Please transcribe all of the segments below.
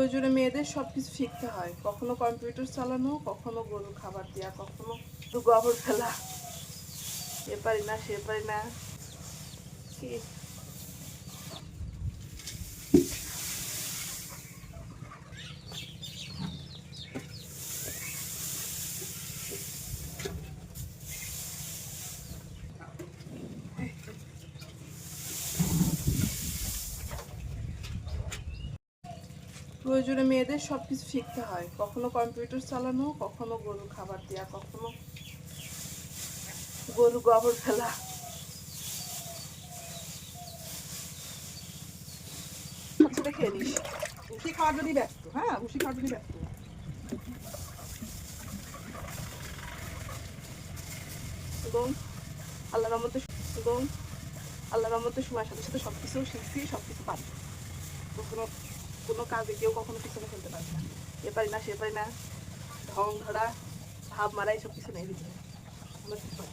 প্রয়োজনে মেয়েদের সবকিছু শিখতে হয়, কখনো কম্পিউটার চালানো, কখনো গরু খাবার দেওয়া, কখনো গোবর ফেলা। এ পারি না সে পারি না কি। প্রয়োজনে মেয়েদের সবকিছু শিখতে হয়, কখনো কম্পিউটার চালানো, কখনো গরু খাবার দেওয়া, কখনো গরু গোবর ফেলা। দেখে নিস উঠি খাওয়ার যদি ব্যস্ত, হ্যাঁ উঠি খাওয়ার যদি ব্যস্ত এবং আল্লাহর রহমতে সময়ের সাথে সাথে সবকিছু শিখছি, সবকিছু পারি। কখনো কোনো কাজে কেউ কখনো পিছনে ফেলতে পারবে না। এ পারি না সে পারি না, ঢং ধরা, ভাব মারা, এইসব কিছু নেই ভিতরে। আমরা ঠিক পারি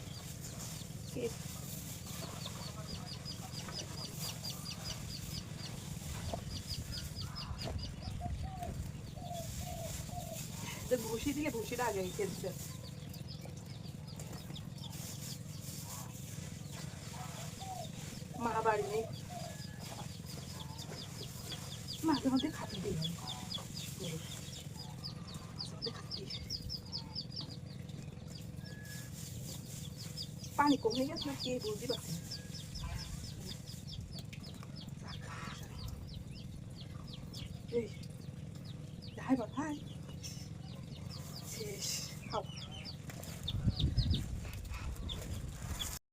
ঘুষি দিলে ঘুষিটা আগে খেলছে। মা বাড়ি নেই, মাঝে মধ্যে খাতি দিই পানি কমে গেছে না কে বুঝতে পারছি না। এই হাই বল হাই।